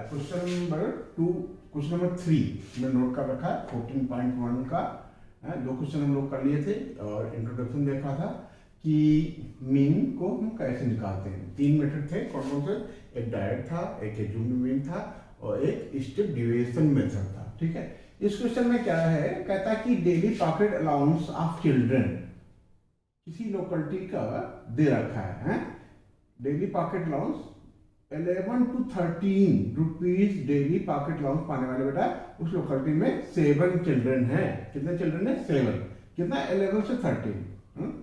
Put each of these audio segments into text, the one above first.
Question number 2, question number 3 में note कर रखा है 14.1 का। दो क्वेश्चन हम लोग कर लिए थे और इंट्रोडक्शन देखा था कि मीन को हम कैसे निकालते हैं। 3 मेथड थे, कौन कौन से? एक डायरेक्ट था, एक एज्यूम्ड मीन था और एक स्टेप डिविएशन मेथड था। ठीक है, इस क्वेश्चन में क्या है, कहता है कि daily pocket allowance of children किसी लोकेलिटी का दे रखा है। Daily pocket allowance 11 to 13 rupees daily pocket allowance पाने वाले बेटा उस लोकेलिटी में 7 चिल्ड्रन हैं। कितने चिल्ड्रन है? 7। कितना? 11 से 13।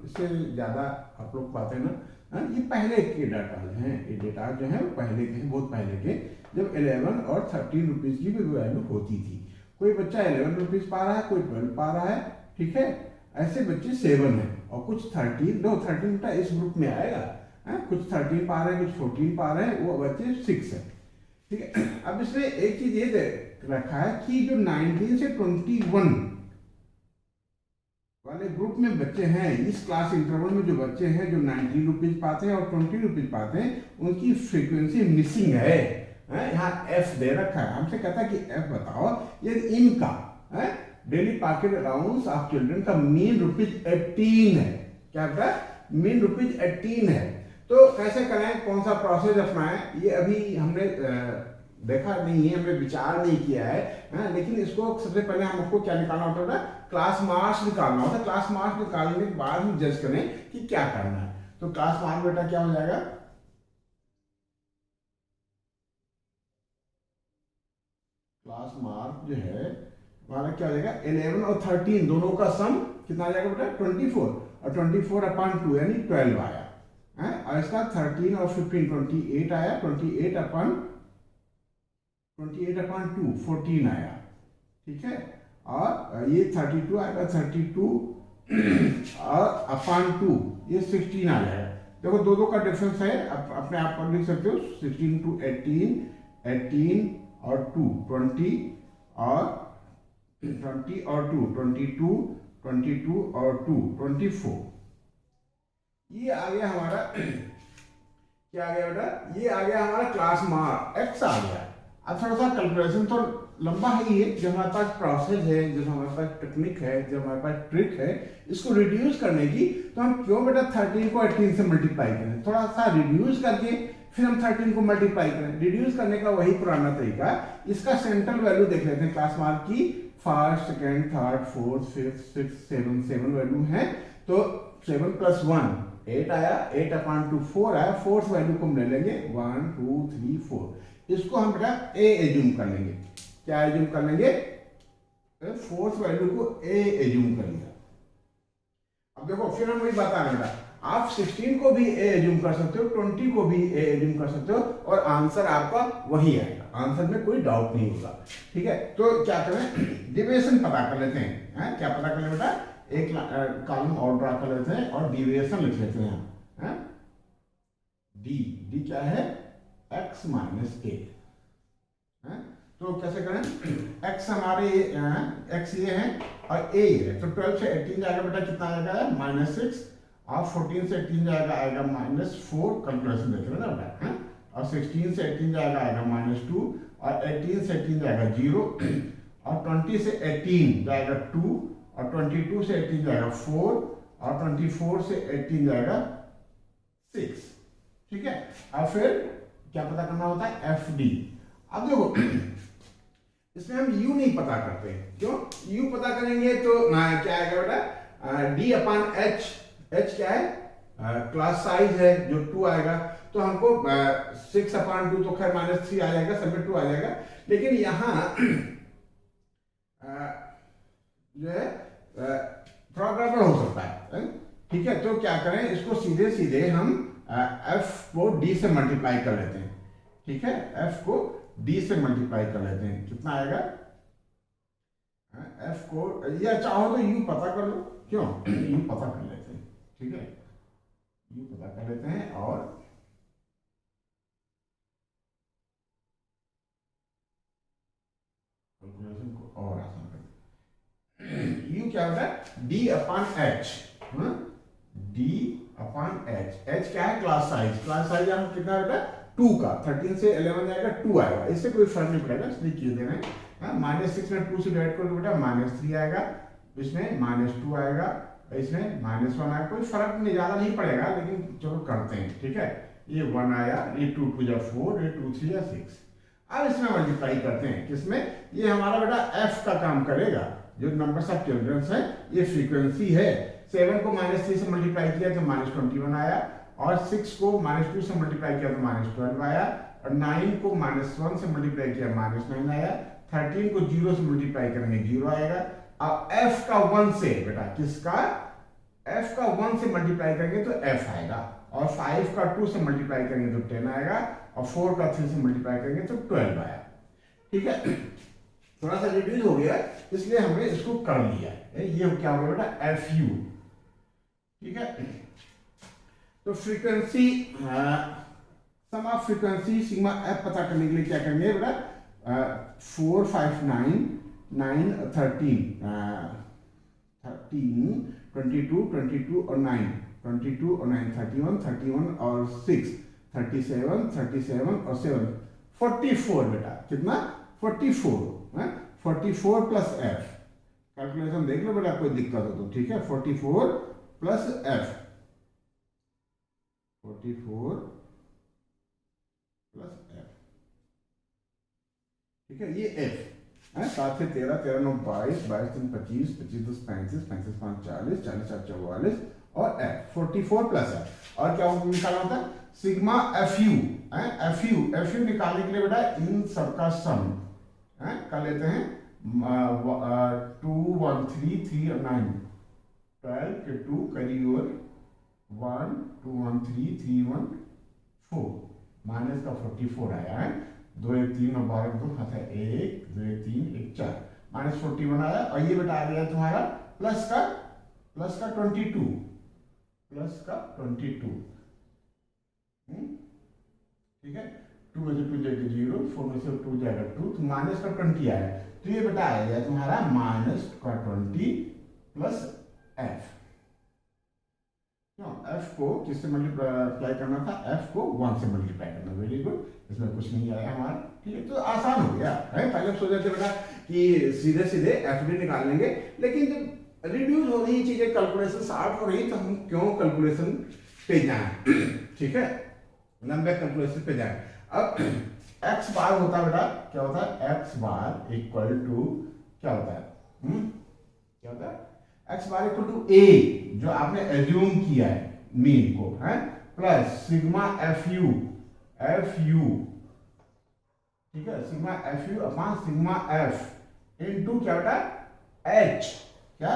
इससे ज्यादा आप लोग पाते हैं ना। ये पहले के डाटा हैं, ये डेटा जो है पहले के, बहुत पहले के, जब 11 और 13 रुपीज की भी वैल्यू होती थी। कोई बच्चा 11 रुपीज पा रहा है, कोई 12 पा रहा है। ठीक है, ऐसे बच्चे 7 है और कुछ 13 बेटा इस ग्रुप में आएगा। कुछ 13 पा रहे हैं, कुछ 14 पा रहे हैं, वो बच्चे 6 है। ठीक है, अब इसमें एक चीज ये रखा है कि जो 19 से 21 वाले ग्रुप में बच्चे हैं, इस क्लास इंटरवल में जो बच्चे हैं जो 19 रुपीज पाते हैं और 20 रुपीज पाते हैं, उनकी फ्रीक्वेंसी मिसिंग है। यहाँ एफ दे रखा है, हमसे कहता है कि एफ बताओ ये इनका daily pocket allowance of children का मीन रुपीज 18 है। क्या बेटा? मीन रुपीज 18 है। तो कैसे करें, कौन सा प्रोसेस अपनाएं, ये अभी हमने देखा नहीं है, हमने विचार नहीं किया है। लेकिन इसको सबसे पहले हमको क्या निकालना होता है? क्लास मार्क्स निकालना होता है। क्लास मार्क्स निकालने के बाद हम जज करें कि क्या करना है। तो क्लास मार्क्स बेटा क्या हो जाएगा? क्लास मार्क जो है हमारा क्या हो जाएगा? 11 और 13 दोनों का सम कितना आ जाएगा बेटा? 24 और 24/2 यानी 12 आया। और इसका 13 और 15 28 आया। 28/2 14 आया। ठीक है, और ये 32 आएगा, 32 और अपॉन 2 ये 16 आ जाएगा। देखो दो का डिफरेंस है, अपने आप पर लिख सकते हो। 16 to 18, 18 और 2 20 और 20 और 2 22, 22 और 2 24। ये आ गया हमारा क्या आ गया बेटा? ये आ गया हमारा क्लास मार्क एक्स आ गया। अब थोड़ा सा कैलकुलेशन तो लंबा ही है, जो हमारे पास प्रोसेस है, जो हमारे पास टेक्निक है, जो हमारे पास ट्रिक है इसको रिड्यूस करने की, तो हम क्यों बेटा 13 को 18 से मल्टीप्लाई करें? थोड़ा सा रिड्यूस करके फिर हम 13 को मल्टीप्लाई करें। रिड्यूस करने का वही पुराना तरीका। इसका सेंट्रल वैल्यू देख लेते हैं क्लास मार्क की। First, second, third, fourth, fifth, six, 7 value है। तो 7 + 1 8 आया। 8/2 4 आया। फोर्थ वैल्यू को हम ले लेंगे 1 2 3 4। इसको हम बेटा ए एज्यूम कर लेंगे। क्या एज्यूम कर लेंगे? फोर्थ वैल्यू को ए एज्यूम कर लिया। अब देखो फिर हम वही बता रहे हैं बेटा, आप 16 को भी ए एज्यूम कर सकते हो, 20 को भी ए एज्यूम कर सकते हो और आंसर आपका वही आएगा। आंसर में कोई डाउट नहीं होगा। ठीक है, तो क्या करें? डिविएशन पता कर लेते हैं। क्या पता कर ले बेटा? एक कॉलम और ड्रा कर लेते हैं और डिविएशन लिख लेते हैं। डी क्या है? x - a। तो कैसे करें? x हमारे x ये है और a है, तो 12 से 18 जाएगा बेटा, कितना आएगा? -6 और 14 से 18 आएगा -4। कैलकुलेशन देख रहे ना बेटा। और 16 से 18 आएगा -2 और 18 से 18 जाएगा 0 और 20 से 18 जाएगा 2 और 22 से 18 जाएगा 4 और 24 से 18 जाएगा 6। ठीक है, और फिर क्या पता करना होता है? F D. अब देखो इसमें हम यू नहीं पता करते। क्यों? यू पता करेंगे तो क्या आएगा बेटा? D/H। H क्या है? क्लास साइज है जो 2 आएगा। तो हमको 6/2 तो खैर -3 आ जाएगा, सब में 2 आ जाएगा। लेकिन यहाँ जो है थोड़ा गड़बड़ हो सकता है। ठीक है, तो क्या करें? इसको सीधे सीधे हम f को d से मल्टीप्लाई कर लेते हैं। ठीक है, f को d से मल्टीप्लाई कर लेते हैं। कितना आएगा? f को, या चाहो तो u पता कर लो। क्यों? u पता कर लेते हैं। ठीक है, u पता कर लेते हैं और कैलकुलेशन को और आसान कर। u क्या होता है? D/H। D/H। H क्या है? Class size. क्लास साइज हम कितना बेटा? 2 का, 13 से 11 जाएगा 2 आएगा, इससे कोई फर्क नहीं पड़ेगा, इसलिए किए दे रहे हैं। -6 में 2 से डिवाइड करो तो बेटा -3 आएगा, इसमें -2 आएगा, इसमें -1 आएगा, कोई फर्क नहीं, ज़्यादा नहीं पड़ेगा, लेकिन चलो करते हैं, ठीक है। ये 1 आया, ये 2 2 या 4, ये 2 3 या 6। अब इसमें मल्टीप्लाई करते हैं, किसमें, ये हमारा बेटा f का काम करेगा, जो नंबर्स ऑफ चिल्ड्रंस है, ये फ्रीक्वेंसी है। 7 को -3 से मल्टीप्लाई किया तो -21 आया, और 6 को -2 से मल्टीप्लाई किया तो -12 आया, और 9 को -1 से मल्टीप्लाई किया -9 आया, 13 को 0 से मल्टीप्लाई करेंगे 0 आएगा। अब f का 1 से बेटा, किसका, f का 1 से मल्टीप्लाई करेंगे तो f आएगा, और 5 का 2 से मल्टीप्लाई करेंगे तो 10 आएगा, और 4 का 3 से मल्टीप्लाई करेंगे तो 12 आया, ठीक है। थोड़ा सा रिड्यूस हो गया, इसलिए हमने इसको कर लिया है। ये क्या हो गया बेटा, FU, ठीक है। तो frequency, sum of frequency sigma f पता करने के लिए क्या करेंगे बेटा, 4 5 9 9 13 22 22 और 9 22 और 9 31 31 और 6 37 37 और 7 44 बेटा, कितना, 44 है, 44 प्लस f, कैलकुलेशन देख लो बेटा, कोई दिक्कत हो तो, ठीक है। 44 प्लस f, 44 प्लस f, ठीक है, ये f है। 7 से 13 13 9 22 22 3 25 25 10 35 35 5 40 40 7 44 और f 44 प्लस f। और क्या निकालना होता है, सिग्मा FU है, FU निकालने के लिए बेटा इन सबका सम है, कर लेते हैं 2 1 3 3 और 9 12 के 2 करी और 1 2 1 3 3 1 4 माइनस का 44 आया है, 2 1 3 और 12 2 हाथ है 1 2 1 3 1 4 माइनस 41 आया, और ये बेटा आ गया तुम्हारा प्लस का 22 प्लस का 22, ठीक है। 2 में से 2 जाएगा 0, 4 में से 2 जाएगा 2, तो माइनस का 20 आया, तो ये बेटा आएगा तुम्हारा माइनस का 20 प्लस f। क्यों, f को किससे मल्टीप्लाई करना था, f को 1 से मल्टीप्लाई करना, वेरी गुड, इसमें कुछ नहीं आया हमारा, ठीक है। तो आसान हो गया है, पहले सोच रहे थे बेटा कि सीधे सीधे FD निकाल लेंगे, लेकिन जब रिड्यूस हो रही चीजें, कैलकुलेशन शार्ट हो रही, तो हम क्यों कैलकुलेशन पे जाए, ठीक है, लंबे कैलकुलेशन पे जाए। अब x बार होता है बेटा, क्या होता है, x बार इक्वल टू क्या होता है, क्या होता है, x bar equal to a, जो आपने एज्यूम किया है मीन को, है, प्लस सिग्मा FU, ठीक है, sigma FU upon sigma f into क्या बेटा, h, क्या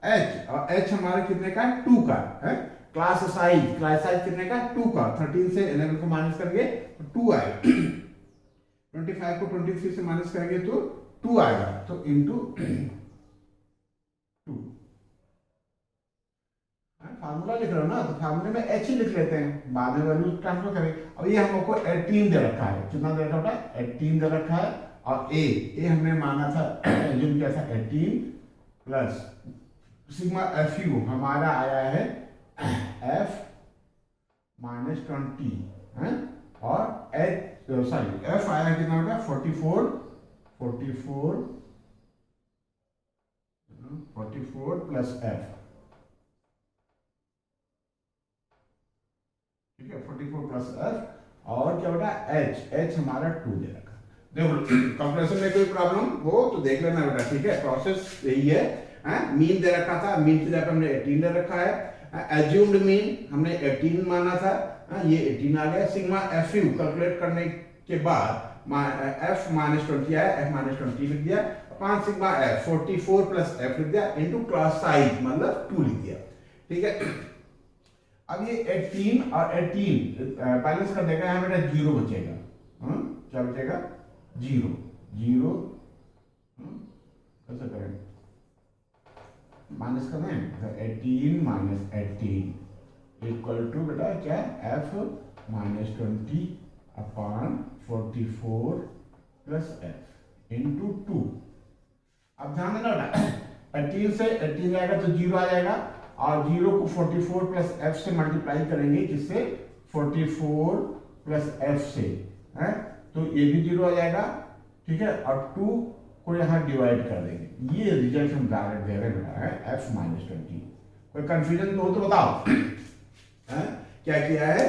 h, और h हमारे कितने का है, 2 का है। क्लास साइज कितने का, 2 का, 13 से 11 को माइनस करेंगे तो 2 आएगा, 25 को 23 से माइनस करेंगे तो 2 आएगा, तो इनटू 2। फार्मूला लिख रहे हो ना, तो फार्मूले में h ही लिख लेते हैं, बाद में वैल्यू ट्रांसफर करें। अब ये हमको 18 दे रखा है, कितना दे रखा है, 18 दे रखा है, और a हमने माना था, एज्यूम किया था 18 प्लस सिग्मा FU हमारा आया है f माइनस 20 है, और f आया कितना बेटा, 44 प्लस f, ठीक है, 44 प्लस f, और क्या बेटा h हमारा 2 दे रखा। देखो कैलकुलेशन में कोई प्रॉब्लम हो तो देख लेना बेटा, ठीक है, प्रोसेस यही है। मीन दे रखा था, मीन की जगह हमने 18 दे रखा है, एज्यूम्ड मीन हमने 18 माना था, ये 18 आ गया। सिग्मा FU कैलकुलेट करने के बाद f माइनस 20 आया, f माइनस 20 लिख दिया, upon sigma f 44 plus f लिख दिया, इनटू क्लास साइज मतलब 2 लिख दिया, ठीक है। अब ये 18 और 18 बैलेंस कर देगा, यहाँ बेटा 0 बचेगा, क्या बचेगा, 0 कैसे करें, माइनस करना है, तो 18 माइनस 18 इक्वल टू बेटा क्या, f minus 20 upon 44 plus f into 2। अब ध्यान देना बेटा, 18 से 18 जाएगा तो 0 आ जाएगा, और 0 को 44 प्लस f से मल्टीप्लाई करेंगे, किससे, 44 प्लस एफ से है, तो ये भी 0 आ जाएगा, ठीक है। और 2 को यहाँ डिवाइड कर देंगे, ये रिजल्ट हम डायरेक्ट दे रहे हैं एफ माइनस 20। कोई कंफ्यूजन हो तो बताओ है? क्या किया है,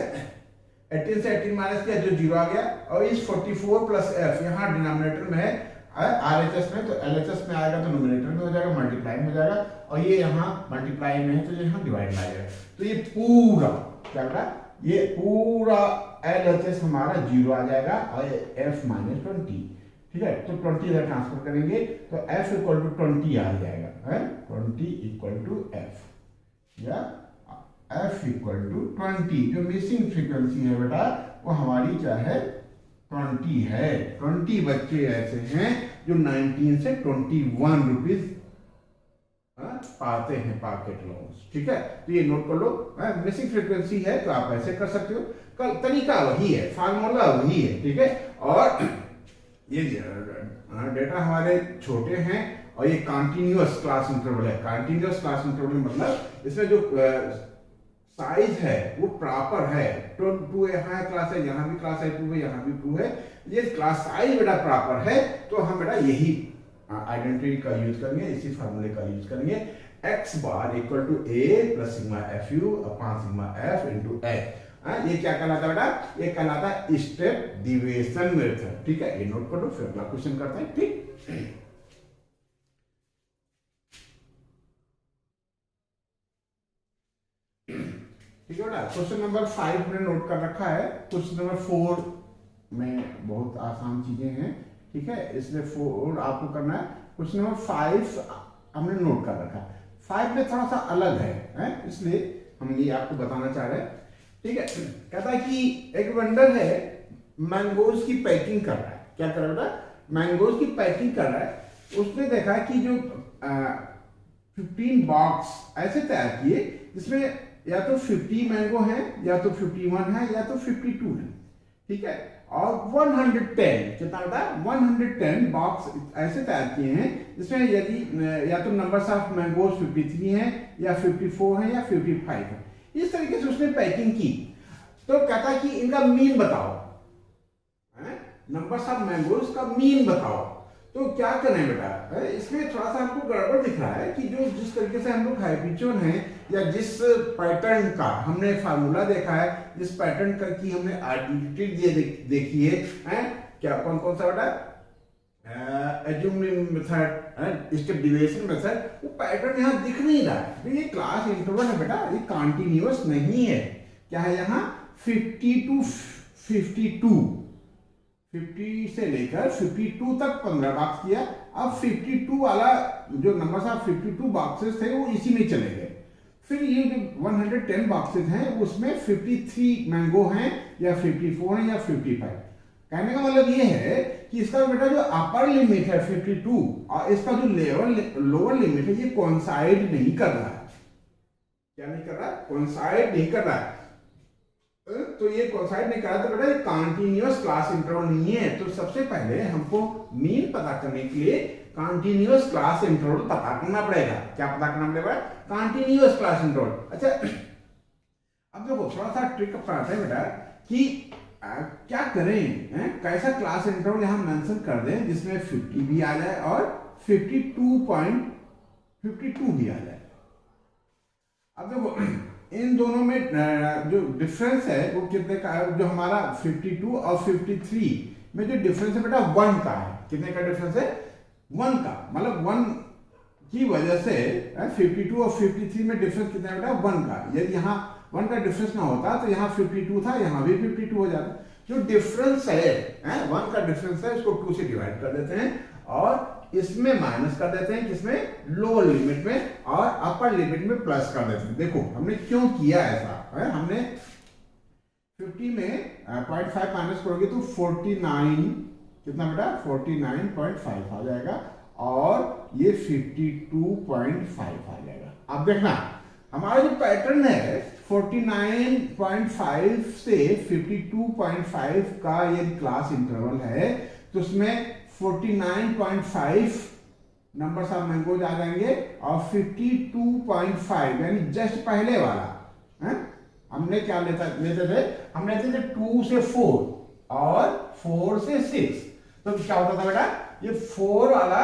18 से 18 माइनस किया, जो 0 आ गया, और इस 44 प्लस एफ यहाँ डिनोमिनेटर में है RHS में, तो LHS में आएगा तो नोमिनेटर में हो जाएगा, मल्टीप्लाई में हो जाएगा, और ये यहाँ मल्टीप्लाई में है तो यहाँ डिवाइड में आ जाएगा। तो ये पूरा क्या होगा, ये पूरा LHS हमारा 0 आ जाएगा और f माइनस 20, ठीक है। तो 20 इधर ट्रांसफर करेंगे तो f इक्वल टू 20 आ जाएगा, है 20 इक्वल टू f, या f इक्वल टू 20। जो मिसिंग फ्रीक्वेंसी है बेटा वो हमारी क्या है, 20 है। 20 बच्चे ऐसे हैं जो 19 से 21 रुपीज पाते हैं पॉकेट लोन्स, ठीक है। तो ये नोट कर लो, मिसिंग फ्रीक्वेंसी है तो आप ऐसे कर सकते हो, कल तरीका वही है, फार्मूला वही है, ठीक है। और ये डेटा हमारे छोटे हैं और ये कंटिन्यूअस क्लास इंटरवल है। कंटिन्यूअस क्लास इंटरवल मतलब इसमें जो साइज है वो प्रॉपर है, 2 यहाँ क्लास है, यहाँ भी क्लास है 2 है, यहाँ भी 2 है, ये क्लास साइज बेटा प्रॉपर है, तो हम बेटा यही आइडेंटिटी का यूज करेंगे, इसी फार्मूले का यूज करेंगे, x bar equal to a plus sigma F U upon sigma F into H. ये क्या कहलाता है बेटा, ये कहलाता है स्टेप डिविएशन मेथड, ठीक है। ये नोट कर लो, फिर अगला क्वेश्चन करते हैं, ठीक। ठीक है बेटा, क्वेश्चन नंबर 5 हमने नोट कर रखा है। क्वेश्चन नंबर 4 में बहुत आसान चीजें हैं, ठीक है, इसलिए 4 आपको करना है। क्वेश्चन नंबर 5 हमने नोट कर रखा है, 5 में थोड़ा सा अलग है, इसलिए हम ये आपको बताना चाह रहे हैं, ठीक है। कहता है कि एक वेंडर है मैंगोज की पैकिंग कर रहा है, क्या कर रहा है, मैंगोज की पैकिंग कर रहा है। उसने देखा कि जो 15 बॉक्स ऐसे तैयार किए जिसमें या तो 50 मैंगो है, या तो 51 है, या तो 52 है, ठीक है। और 110 कितना होता है, 110 बॉक्स ऐसे तैयार किए हैं जिसमें यदि या तो नंबर्स ऑफ मैंगोज 53 है, या 54 है, या 55 है। इस तरीके से उसने पैकिंग की। तो कहता है कि इनका मीन बताओ, नंबर्स ऑफ मैंगोज का मीन बताओ। तो क्या करें बेटा, इसमें थोड़ा सा हमको गड़बड़ दिख रहा है कि जो जिस तरीके से हम लोग हैबिचुअल हैं, या जिस पैटर्न का हमने फार्मूला देखा है, जिस पैटर्न का की हमने आइडेंटिटी देखी है, क्या कौन कौन सा बेटा, assuming method, step deviation method, वो पैटर्न यहाँ दिख नहीं रहा है। तो ये क्लास इंटरवल है बेटा, ये कंटिन्यूअस नहीं है। क्या है यहाँ, 50 टू 52, 50 से लेकर 52 तक 15 बॉक्स किया। अब 52 वाला जो नंबर था, 52 बॉक्सेस थे वो इसी में चले गए। फिर ये जो 110 बॉक्सेस हैं उसमें 53 मैंगो हैं, या 54 हैं, या 55। कहने का मतलब ये है कि इसका बेटा जो अपर लिमिट है 52 और इसका जो लोअर लिमिट है ये कोइंसाइड नहीं कर रहा है। क्या नहीं कर रहा है, कोइंसाइड नहीं कर रहा है। तो ये कोइंसाइड नहीं कर रहा, तो बेटा ये कंटीन्यूअस क्लास इंटरवल नहीं है। तो सबसे पहले हमको मीन पता करने के लिए कंटीन्यूअस क्लास इंटरवल पता करना पड़ेगा। क्या पता करना पड़ेगा, कंटीन्यूअस क्लास इंटरवल। अच्छा अब देखो थोड़ा सा ट्रिक अपनाते हैं बेटा कि क्या करें, कैसा क्लास इंटरवल यहां मेंशन कर दें जिसमें 50 भी आ जाए और 52.52 भी आ जाए। अब देखो इन दोनों में जो डिफरेंस है वो कितने का है, जो हमारा 52 और 53 में जो डिफरेंस है बेटा 1 का है। कितने का डिफरेंस है, 1 का, मतलब 1 की वजह से 52 और 53 में डिफरेंस कितना है बेटा, 1 का। यदि यहाँ 1 का डिफरेंस ना होता तो यहाँ 52 था, यहाँ भी 52 हो जाता। जो डिफरेंस है 1 का डिफरेंस है, इसको 2 से डिवाइड कर देते हैं और इसमें माइनस कर देते हैं, किसमें, लोअर लिमिट में, और अपर लिमिट में प्लस कर देते हैं। देखो हमने क्यों किया ऐसा, हमने 50 में 0.5 माइनस करोगे तो 49, कितना बेटा, 49.5 आ जाएगा, और ये 52.5 आ जाएगा। अब देखना हमारा जो पैटर्न है 49.5 से 52.5 का ये क्लास इंटरवल है, तो उसमें 49.5 नंबर्स ऑफ मैंगोज आ जाएंगे और 52.5 यानी जस्ट पहले वाला हमने क्या लेते थे, हम लेते थे 2 से 4 और 4 से 6। तो क्या होता था बेटा, ये 4 वाला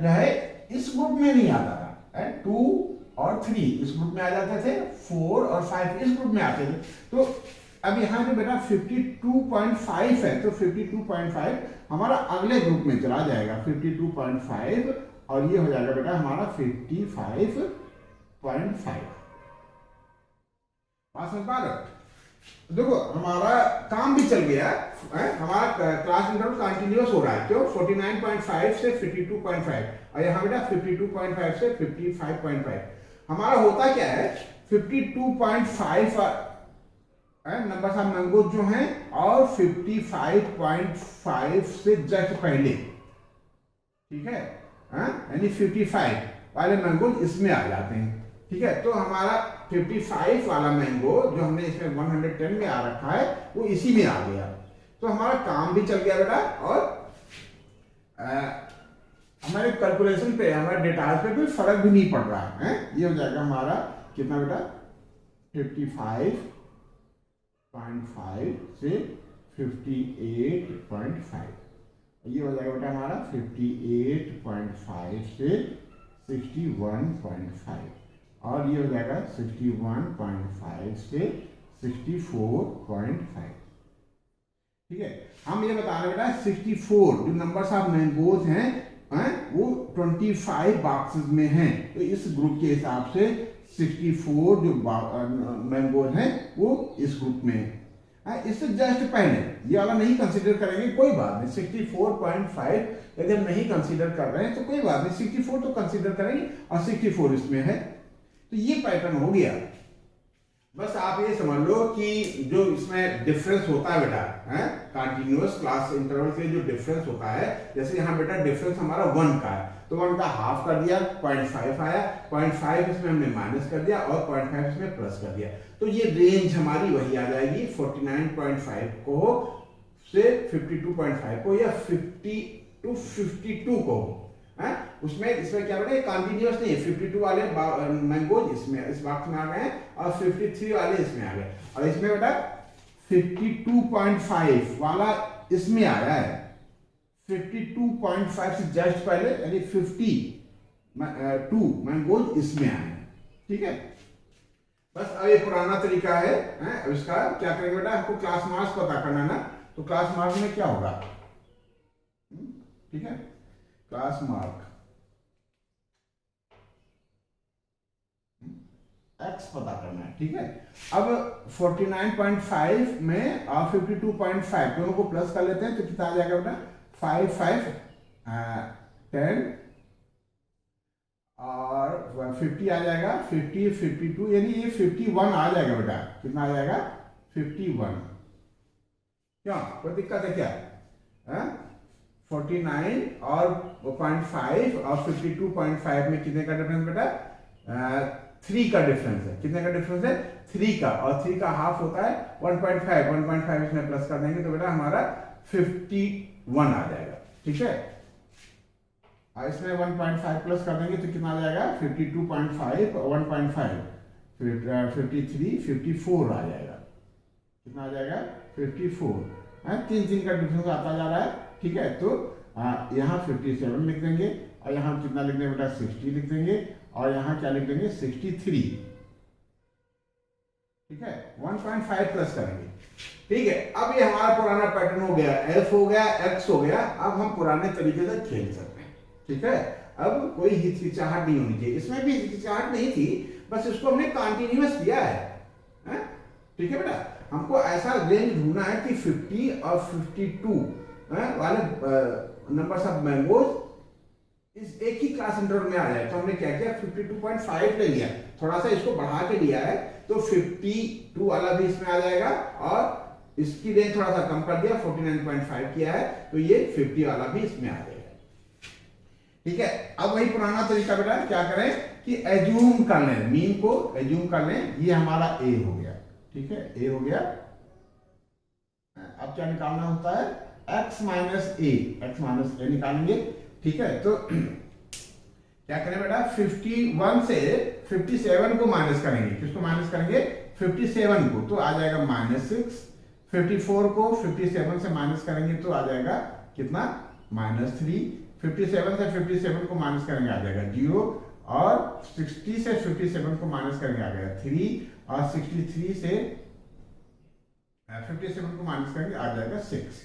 जो है इस ग्रुप में नहीं आता था, 2 और 3 इस ग्रुप में आ जाते थे, 4 और 5 इस ग्रुप में आते थे। तो अब यहाँ जो बेटा 52.5 है, तो 52.5 हमारा अगले ग्रुप में चला जाएगा, 52.5, और ये हो जाएगा बेटा हमारा 55.5। बात समझ पा रहे? देखो हमारा काम भी चल गया है, हमारा क्लास इंटरवल कंटिन्यूअस हो रहा है, क्यों? 49.5 से 52.5, और यहाँ बेटा 52.5 से 55.5। हमारा होता क्या है, 52.5 नंबर ऑफ मैंगोज जो हैं, और 55.5 से जस्ट पहले, ठीक है, यानी 55 वाले मैंगोज इसमें आ जाते हैं, ठीक है। तो हमारा 55 वाला मैंगो जो हमने इसमें 110 में आ रखा है, वो इसी में आ गया। तो हमारा काम भी चल गया बेटा, और हमारे कैलकुलेशन पे, हमारे डेटा पे कोई फर्क भी नहीं पड़ रहा है। ये हो जाएगा हमारा कितना बेटा, 55.5 से 58.5। ये हो जाएगा बेटा हमारा 58.5 से 61.5, और ये हो जाएगा 61.5 से 64.5, ठीक है। हम ये बता रहे बेटा 64 जो नंबर्स ऑफ मैंगोज हैं, वो 25 बॉक्सेस में हैं, तो इस ग्रुप के हिसाब से 64 जो मैंगोज हैं वो इस ग्रुप में है। इससे जस्ट पहले ये वाला नहीं कंसीडर करेंगे, कोई बात नहीं। 64.5 यदि हम नहीं कंसीडर कर रहे हैं तो कोई बात नहीं, 64 तो कंसीडर करेंगे, और 64 इसमें है। तो ये पैटर्न हो गया। बस आप ये समझ लो कि जो इसमें डिफरेंस होता है बेटा, कंटिन्यूअस क्लास इंटरवल के जो डिफरेंस होता है, जैसे यहाँ बेटा डिफरेंस हमारा 1 का है, तो 1 का हाफ कर दिया, 0.5 आया, 0.5 इसमें हमने माइनस कर दिया, और 0.5 इसमें प्लस कर दिया। तो ये रेंज हमारी वही आ जाएगी, 49.5 को से 52.5 को, या 50 to 52 को, उसमें इसमें क्या बेटा कंटिन्यूअस नहीं है। 52 वाले मैंगोज इसमें इस बॉक्स में आ गए हैं, और 53 वाले इसमें आ गए, और इसमें बेटा 52.5 वाला इसमें आया है, 52.5 से जस्ट पहले, यानी 52 मैंगोज इसमें आए हैं, ठीक है। बस अब ये पुराना तरीका है, अब इसका क्या करेंगे बेटा, हमको क्लास मार्क्स पता करना है ना, तो क्लास मार्क्स में क्या होगा, ठीक है, क्लास मार्क x पता करना है, ठीक है। अब 49.5 में और 52.5 दोनों को प्लस कर लेते हैं, तो कितना आ जाएगा बेटा, 5 5 10 और 50 आ जाएगा, 50 52, यानी ये 51 आ जाएगा बेटा। कितना आ जाएगा, 51। क्यों, कोई दिक्कत है क्या? 49 और 0.5 और 52.5 में कितने का डिफरेंस बेटा, 3 का डिफरेंस है। कितने का डिफरेंस है, 3 का, और 3 का हाफ होता है 1.5, 1.5 इसमें प्लस कर देंगे तो बेटा हमारा 51 आ जाएगा, ठीक है। और इसमें 1.5 प्लस कर देंगे तो कितना आ जाएगा, 52.5 और 1.5 53 54 आ जाएगा। कितना आ जाएगा, 54। 3 का डिफरेंस आता जा रहा है, ठीक है। तो यहाँ 57 लिख देंगे, और यहाँ कितना लिख देंगे बेटा, 60 लिख देंगे, और यहाँ क्या लिख देंगे, 63, ठीक है। 1.5 प्लस करेंगे, ठीक है। अब ये हमारा पुराना पैटर्न हो गया, एफ हो गया, एक्स हो गया। अब हम पुराने तरीके से खेल सकते हैं, ठीक है। अब कोई हिचकिचाहट नहीं होनी चाहिए, इसमें भी हिचकिचाहट नहीं थी, बस इसको हमने कंटिन्यूअस किया है, ठीक है बेटा। हमको ऐसा रेंज ढूंढना है कि 50 और 52 वाले नंबर्स ऑफ मैंगोज इस एक ही क्लास इंटरवल में आ जाए। तो हमने क्या किया, 52.5 ले लिया, थोड़ा सा इसको बढ़ा के लिया है, तो 52 वाला भी इसमें आ जाएगा, और इसकी रेंज थोड़ा सा कम कर दिया, 49.5 किया है, तो ये 50 वाला भी इसमें आ जाएगा, ठीक है। अब वही पुराना तरीका बेटा, क्या करें कि एज्यूम कर लें, मीन को एज्यूम कर लें। ये हमारा ए हो गया, ठीक है, ए हो गया। अब क्या निकालना होता है, x माइनस ए निकालेंगे, ठीक है। तो क्या करें बेटा, 51 से 57 को माइनस करेंगे। किसको माइनस करेंगे, 57 को तो आ जाएगा -6, 54 को 57 से माइनस करेंगे तो आ जाएगा कितना -3, 57 से 57 को माइनस करेंगे आ जाएगा 0, और 60 से 57 को माइनस करेंगे आ जाएगा 3, और 63 से 57 को माइनस करेंगे आ जाएगा 6।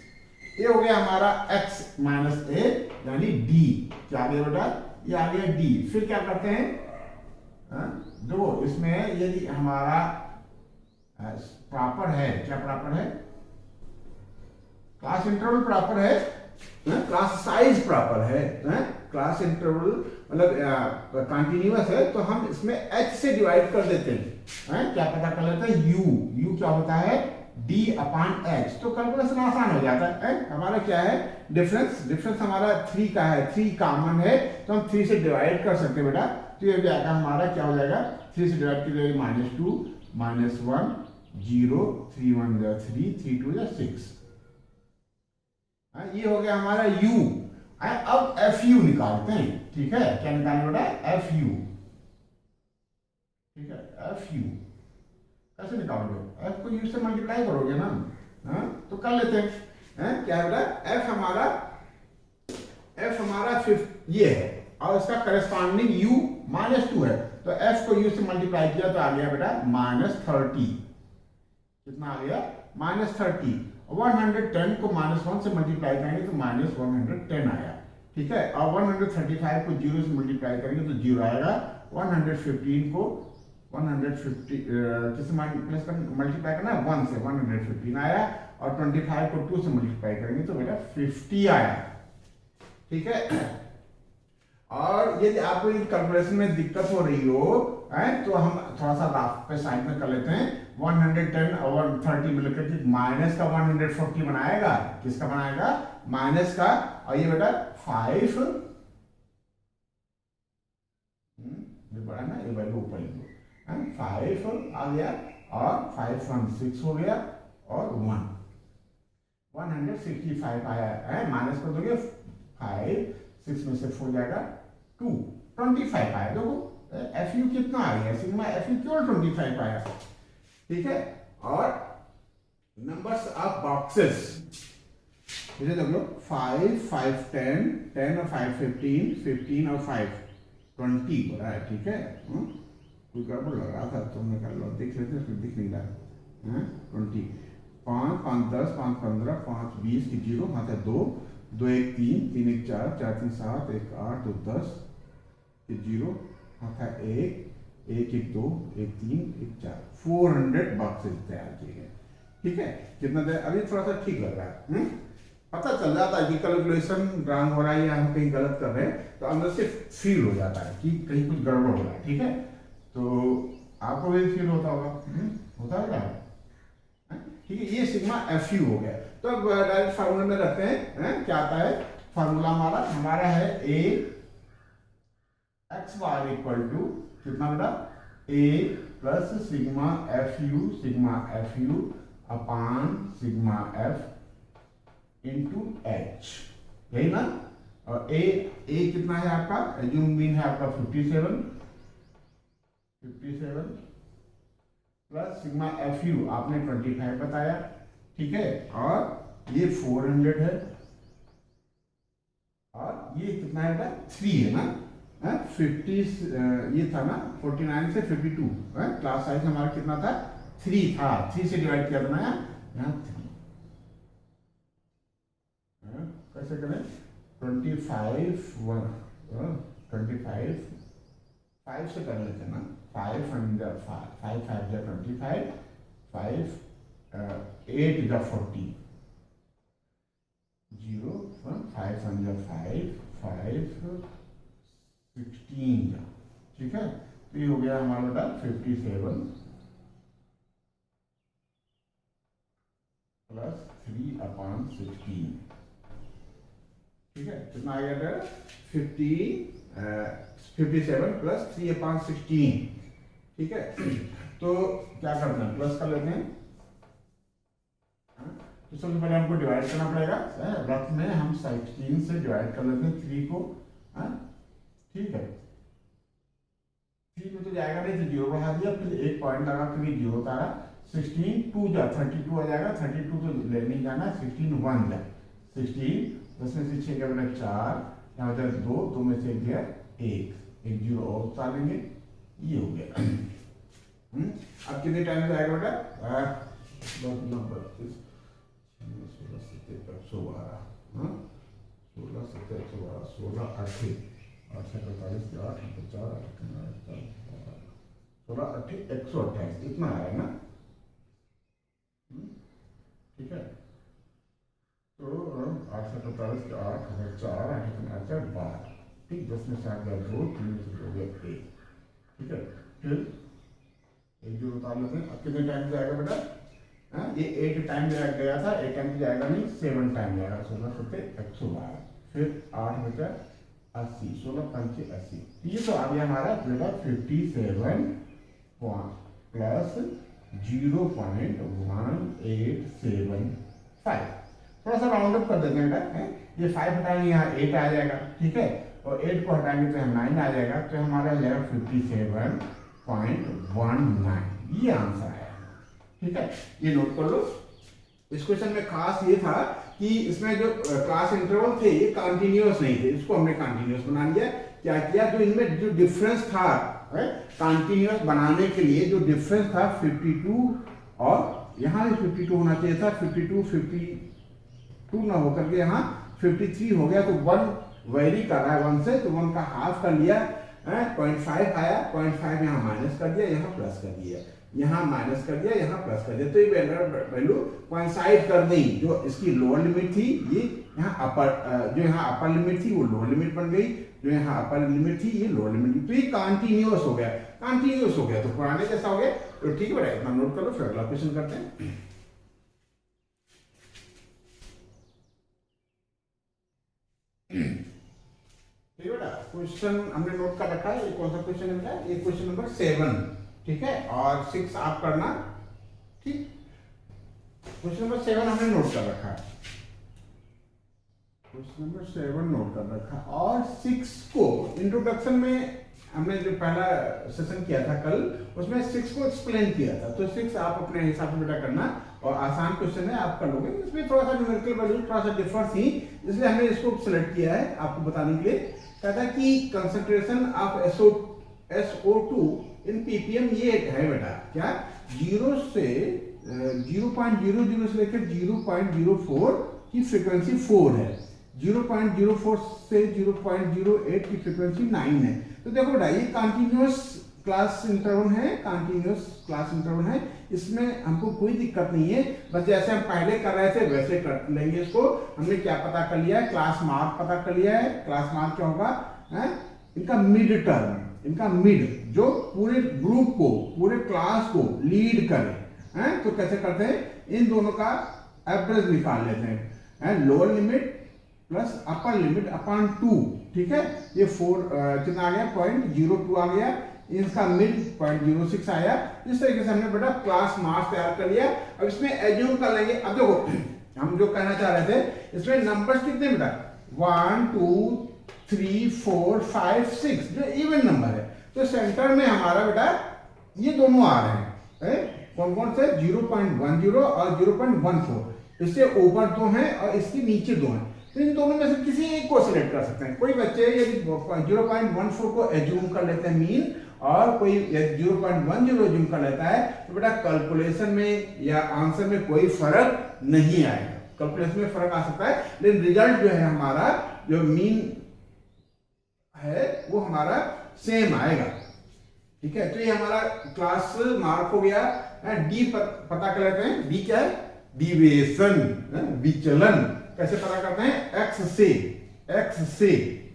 ये हो गया हमारा x माइनस a यानी d। क्या आ गया बेटा? ये आ गया d। फिर क्या करते हैं, देखो इसमें यदि हमारा प्रॉपर है, क्या प्रॉपर है, क्लास इंटरवल प्रॉपर है, क्लास साइज प्रॉपर है, क्लास इंटरवल मतलब कंटिन्यूअस है, तो हम इसमें h से डिवाइड कर देते हैं, क्या पता कर लेते हैं u क्या होता है d/h, तो कैलकुलेशन आसान हो जाता है। हमारा क्या है डिफरेंस हमारा 3 का है, 3 कॉमन है, तो हम 3 से डिवाइड कर सकते हैं बेटा। तो ये जाएगा हमारा क्या हो जाएगा, 3 से डिवाइड कर देंगे -2 -1 0 3 1 3 3 2 6। ये हो गया हमारा u। अब fu निकालते हैं, ठीक है, क्या निकालना बेटा, fu, ठीक है, fu कैसे निकालोगे, f को u से मल्टीप्लाई करोगे ना, तो कर लेते हैं, क्या है बेटा, f हमारा ये है, और इसका करस्पॉन्डिंग u -2 है, तो f को u से मल्टीप्लाई किया तो आ गया बेटा -30। कितना आ गया, -30। 110 को -1 से मल्टीप्लाई करेंगे तो -110 आया, ठीक है, और 135 को 0 से मल्टीप्लाई करेंगे तो 0 आएगा, 115 को 150 किससे मल्टीप्लाई करना है, 1 से 115 आया, और 25 को 2 से मल्टीप्लाई करेंगे तो बेटा 50 आया, ठीक है। और यदि आपको कैलकुलेशन में दिक्कत हो रही हो, तो हम थोड़ा सा राफ पे साइड में कर लेते हैं, 110 और 130 मिलकर के माइनस का 140 बनाएगा, किसका बनाएगा, माइनस का, और ये बेटा 5 ये बड़ा ना, ये वैल्यू ऊपर लिखो, 5 आ गया, और 5 1 6 हो गया, और 165 आया है, माइनस कर दोगे 5 6 में से 4 जाएगा 2 25 आया। देखो FU कितना आ गया, सिग्मा FU क्यों 25 आया, ठीक है। और नंबर्स ऑफ बॉक्सेस इसे देख लो, 5 5 10 10 और 5 15 15 और 5 20 हो रहा है, ठीक है। कोई गड़बड़ लग रहा था, तुमने कर लो, देख लेते, फिर दिख नहीं रहा, 20 5 5 10 5 15 5 20 की 0 हाथ है 2 2 1 3 3 1 4 4 3 7 1 8 2 10 की 0 हाथ है 1 1 1 2 1 3 1 4 400 बॉक्सेस तैयार किए गए, ठीक है। कितना दे अभी थोड़ा सा ठीक लग रहा है, पता चल जाता है कि कैलकुलेशन रॉन्ग हो रहा है या हम कहीं गलत कर रहे हैं, तो अंदर से फील हो जाता है कि कहीं कुछ गड़बड़ हो रहा है, ठीक है। तो आपको भी फील होता होगा, होता है, ठीक है। ये सिग्मा FU हो गया। तो अब डायरेक्ट फार्मूला में रखते हैं, क्या आता है फार्मूला हमारा है a x bar equal to कितना बेटा, a plus sigma FU upon sigma F into h, यही ना। और a कितना है आपका, एज्यूम मीन है आपका 57 प्लस सिग्मा FU आपने 25 बताया, ठीक है, और ये 400 है, और ये कितना है बेटा 3 है ना, 50 ये था ना 49 से 52, क्लास साइज हमारा कितना था 3 था, 3 से डिवाइड किया था ना यहाँ 3, कैसे करें 25 5 से कर लेते हैं ना, 5 5 5 25 5 8 is 40 0 5 5 5 16, ठीक है। तो ये हो गया हमारा बेटा 57 प्लस 3/16, ठीक है। कितना आ गया 57 प्लस 3/16, ठीक है। तो क्या करते हैं, प्लस कर लेते हैं, तो सबसे पहले हमको डिवाइड करना पड़ेगा, रफ में हम 16 से डिवाइड कर लेते हैं 3 को, ठीक है। 3 में तो जाएगा नहीं, तो 0 बढ़ा दिया, फिर एक पॉइंट लगा, फिर 0 तारा 16 2 जा 32 आ जाएगा, 32 तो ले नहीं जाना, 16 1 जा 16, 10 में से 6 गया बेटा 4, यहाँ बचा 2, 2 में से गया 1, 1 0 और उतार लेंगे, ये हो गया। अब कितने टाइम से आएगा बेटा? 16 17 112, 16 17 112, 16 8 8 48 8 50 16 8 128, इतना आया ना? ठीक है, तो 8 48 के 8 4 8 12, ठीक, 10 में से आ गया 2, 3 में से हो गया 1, ठीक है, फिर एक जो उतार लेते हैं। अब कितने टाइम जाएगा बेटा? ये 8 टाइम गया था, 8 टाइम जाएगा नहीं, 7 टाइम जाएगा, 16 17 112, फिर 8 बचा 80, 16 5 80, ये तो आ गया हमारा बेटा 57 प्लस 0.1875। थोड़ा सा राउंड अप कर देते हैं बेटा, ये 5 हटाएंगे यहाँ 8 आ जाएगा, ठीक है, और 8 को हटाएंगे तो यहाँ 9 आ जाएगा, तो हमारा हो जाएगा 57.19, ये आंसर है, ठीक है, ये नोट कर लो। इस क्वेश्चन में खास ये था कि इसमें जो क्लास इंटरवल थे ये कंटिन्यूअस नहीं थे, इसको हमने कंटिन्यूअस बना लिया। क्या किया, जो इनमें जो डिफरेंस था कंटिन्यूअस बनाने के लिए, जो डिफरेंस था 52 और यहाँ भी 52 होना चाहिए था, 52 ना होकर के यहाँ 53 हो गया, तो 1 वेरी कर रहा है 1 से, तो 1 का हाफ कर लिया, 0.5 आया, 0.5 यहाँ माइनस कर दिया, यहाँ प्लस कर दिया, यहाँ माइनस कर दिया, यहाँ प्लस कर दिया, तो ये वैल्यू कोइंसाइड कर दी। जो इसकी लोअर लिमिट थी ये यहाँ अपर, जो यहाँ अपर लिमिट थी वो लोअर लिमिट बन गई, जो यहाँ अपर लिमिट थी ये लोअर लिमिट, तो ये कंटिन्यूअस हो गया, कंटिन्यूअस हो गया, तो पुराने जैसा हो गया, तो ठीक है, इतना नोट कर लो, फिर अगला क्वेश्चन करते हैं। ठीक है बेटा, क्वेश्चन हमने नोट कर रखा है, ये कौन सा क्वेश्चन है, ये क्वेश्चन नंबर 7, ठीक है, और 6 आप करना, ठीक, क्वेश्चन नंबर 7 हमने नोट कर रखा है, क्वेश्चन नंबर 7 नोट कर रखा है, और 6 को इंट्रोडक्शन में हमने जो पहला सेशन किया था कल, उसमें 6 को एक्सप्लेन किया था, तो 6 आप अपने हिसाब से बेटा करना, और आसान क्वेश्चन है, आप कर लोगे। इसमें थोड़ा सा न्यूमेरिकल वैल्यू थोड़ा सा डिफर थी, इसलिए हमने इसको सिलेक्ट किया है आपको बताने के लिए। कहता है कि concentration of SO2 in ppm ये है बेटा, क्या 0 से 0.00 से लेकर 0.04 की फ्रीक्वेंसी 4 है, 0.04 से 0.08 की फ्रीक्वेंसी 9 है। तो देखो बेटा, ये कंटिन्यूअस क्लास इंटरवल है, कंटिन्यूअस क्लास इंटरवल है, इसमें हमको कोई दिक्कत नहीं है, बस जैसे हम पहले कर रहे थे वैसे कर लेंगे इसको। हमने क्या पता कर लिया है, क्लास मार्क पता कर लिया है। क्लास मार्क क्या होगा, इनका मिड टर्म, इनका मिड जो पूरे ग्रुप को, पूरे क्लास को लीड करे, तो कैसे करते हैं, इन दोनों का एवरेज निकाल लेते हैं, lower limit plus upper limit upon 2, ठीक है, ये 4 कितना आ गया, 0.02 आ गया, इसका मिड 0.06 आया। इस तरीके से हमने बेटा क्लास मार्क्स तैयार कर लिया। अब इसमें एज्यूम कर लेंगे, अब देखो हम जो कहना चाह रहे थे, इसमें नंबर्स कितने बेटा, 1 2 3 4 5 6 जो इवन नंबर है, तो सेंटर में हमारा बेटा ये दोनों आ रहे हैं, कौन कौन से, 0.10 और 0.14, इससे ऊपर 2 हैं और इसके नीचे 2 हैं, तो इन दोनों में से किसी एक को सिलेक्ट कर सकते हैं। कोई बच्चे यदि 0.14 को एज्यूम कर लेते हैं मीन, और कोई 0.10 एज्यूम कर लेता है, तो बेटा कैलकुलेशन में या आंसर में कोई फर्क नहीं आएगा। कैलकुलेशन में फर्क आ सकता है, लेकिन रिजल्ट जो है हमारा, जो मीन है वो हमारा सेम आएगा, ठीक है। तो ये हमारा क्लास मार्क हो गया। डी पता कर लेते हैं, डी क्या है, डिविएशन, विचलन। कैसे पता करते हैं, x से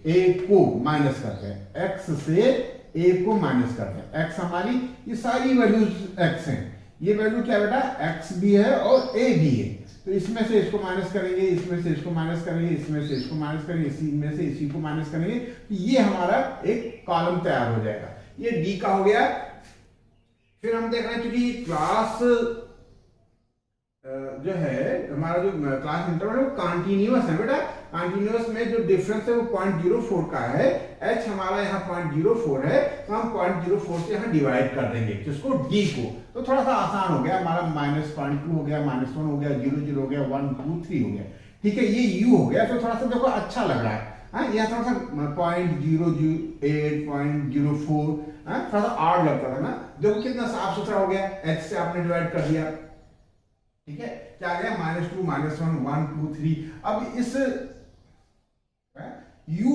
a को माइनस करते हैं, x से a को माइनस करते हैं। x हमारी ये सारी वैल्यूज x हैं, ये वैल्यू क्या बेटा, x भी है और a भी है, तो इसमें से इसको माइनस करेंगे, इसमें से इसको माइनस करेंगे, इसमें से इसको माइनस करेंगे, इसी में से इसी को माइनस करेंगे, तो ये हमारा एक कॉलम तैयार हो जाएगा। ये डी का हो गया। फिर हम देख रहे हैं क्योंकि क्लास जो है हमारा, जो क्लास इंटरवल है वो कंटिन्यूअस है बेटा, कंटिन्यूअस में जो डिफरेंस है वो 0.04 का है, h हमारा यहाँ 0.04 है, तो हम 0.04 से यहाँ डिवाइड कर देंगे किसको, d को। तो थोड़ा सा आसान हो गया हमारा, -0.2 हो गया, -1 हो गया, 0 हो गया, 1 2 3 हो गया, ठीक है। ये u हो गया, तो थोड़ा सा देखो अच्छा लग रहा है, यहाँ थोड़ा सा 0.008 0.04 थोड़ा सा आड़ लगता था ना, देखो कितना साफ सुथरा हो गया, h से आपने डिवाइड कर दिया, ठीक है। क्या आ गया, -2 -1 1 2 3। अब इस u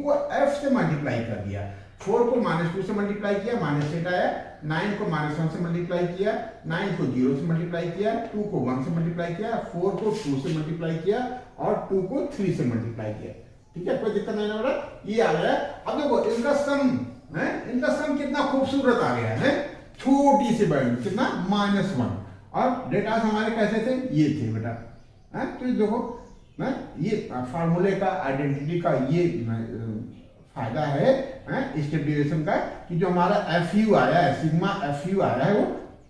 को f से मल्टीप्लाई कर दिया, 4 को -2 से मल्टीप्लाई किया, -8 आया, 9 को -1 से मल्टीप्लाई किया, 9 को 0 से मल्टीप्लाई किया, 2 को 1 से मल्टीप्लाई किया, 4 को 2 से मल्टीप्लाई किया और 2 को 3 से मल्टीप्लाई किया, ठीक है। कोई दिक्कत नहीं लग रहा, ये आ गया। अब देखो इनका सम कितना खूबसूरत आ गया है, छोटी सी वैल्यू कितना, -1, और डेटा हमारे कैसे थे, ये थे बेटा, तो ये देखो ये फार्मूले का, आइडेंटिटी का ये फायदा है स्टेप डेविएशन का, कि जो हमारा FU आया है, सिग्मा FU आया है, वो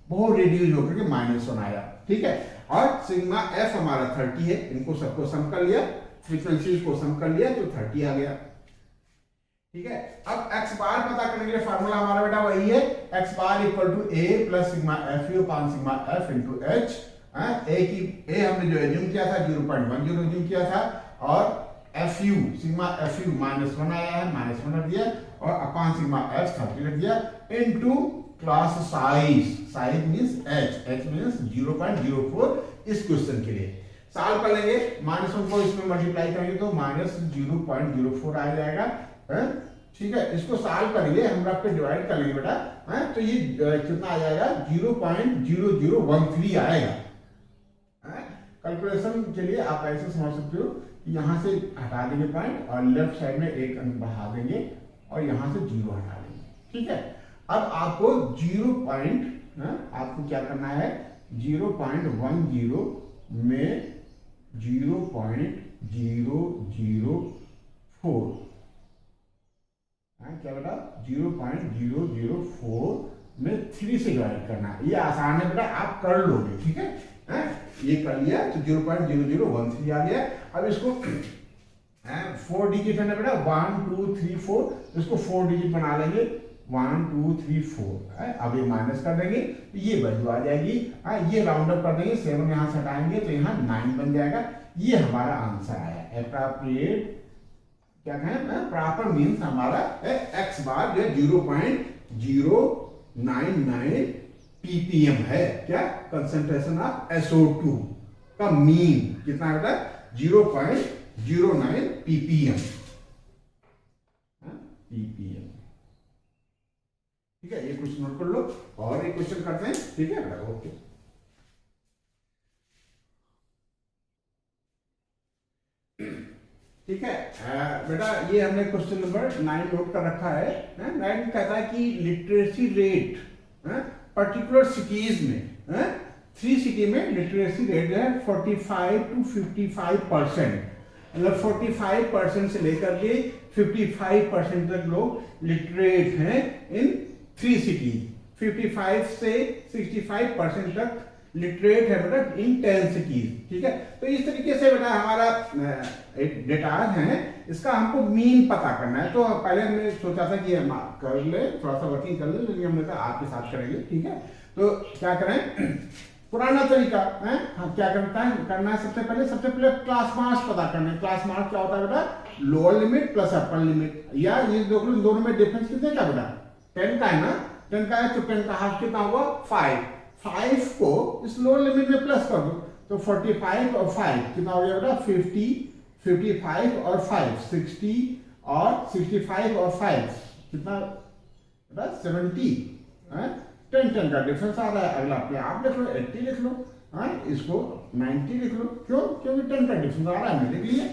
बहुत रिड्यूस होकर के -1 आया, ठीक है। और सिग्मा F हमारा 30 है, इनको सबको सम कर लिया, फ्रीक्वेंसीज को सम कर लिया, तो 30 आ गया, ठीक है। अब x बार पता करने के लिए फार्मूला हमारा बेटा वही है, x bar equal to a plus sigma FU upon sigma F into h। a हमने जो एज्यूम किया था 0.10 एज्यूम किया था, और FU सिग्मा FU -1 आया है, -1 रख दिया, और अपान सिग्मा F 30 रख दिया, into class size means h means 0.04 इस क्वेश्चन के लिए। सॉल्व कर लेंगे, -1 को इसमें मल्टीप्लाई करेंगे तो -0.04 आ जाएगा, ठीक है। इसको सॉल्व करेंगे, हम रख के डिवाइड कर लेंगे बेटा, तो ये कितना आ जाएगा, 0.0013 आएगा। कैलकुलेशन के लिए आप ऐसे समझ सकते हो कि यहाँ से हटा देंगे पॉइंट और लेफ्ट साइड में एक अंक बढ़ा देंगे और यहाँ से 0 हटा देंगे, ठीक है। अब आपको आपको क्या करना है, 0.10 में 0.004 क्या बेटा, 0.004 में 3 से डिवाइड करना है। ये आसान है बेटा, आप कर लोगे, ठीक है। ये कर लिया तो 0.0013 आ गया। अब इसको 4 डिजिट है ना बेटा, 1 2 3 4, इसको 4 डिजिट बना लेंगे, 1 2 3 4। अब ये माइनस कर देंगे तो ये वैल्यू आ जाएगी, ये राउंड अप कर देंगे, 7 यहाँ से हटाएंगे तो यहाँ 9 बन जाएगा। ये हमारा आंसर आया, एप्रोप्रिएट क्या कहें, प्रॉपर मीन्स हमारा x बार जो है 0.099 ppm है, क्या, कंसंट्रेशन ऑफ SO2 का मीन कितना बेटा, 0.09 ppm, ठीक है। ये क्वेश्चन नोट कर लो और एक क्वेश्चन करते हैं, ठीक है बेटा, ओके। ठीक है बेटा, ये हमने क्वेश्चन नंबर 9 नोट कर रखा है। 9 कहता है कि लिटरेसी रेट पर्टिकुलर सिटीज में, 3 सिटी में लिटरेसी रेट है 45 to 55%, मतलब 45% से लेकर के 55% तक लोग लिटरेट हैं इन 3 सिटीज, 55 से 65% तक लिटरेट है बेटा इन 10 सिटीज, ठीक है। तो इस तरीके से बेटा हमारा एक डेटा है, इसका हमको मीन पता करना है। तो पहले हमने सोचा था कि हम कर ले, थोड़ा सा वर्किंग कर ले, लेकिन हमने कहा आपके साथ करेंगे, ठीक है। तो क्या करें, पुराना तरीका है, हम क्या करना है, सबसे पहले क्लास मार्क्स पता करना है। क्लास मार्क्स क्या होता है बेटा, lower limit plus upper limit, या ये दोनों में डिफरेंस कितने का बेटा, 10 का है ना, 10 का है तो 10 का हाफ कितना हुआ 5 को इस लोअर लिमिट में प्लस कर दो तो 45 और 5 कितना हो गया बेटा 50, 55 और 5 60, और 65 और 5 कितना बेटा 70, 10 का डिफरेंस आ रहा है। अगला अपने आप लिख लो, 80 लिख लो, इसको 90 लिख लो, क्यों, क्योंकि 10 का डिफरेंस आ रहा है मेरे लिए,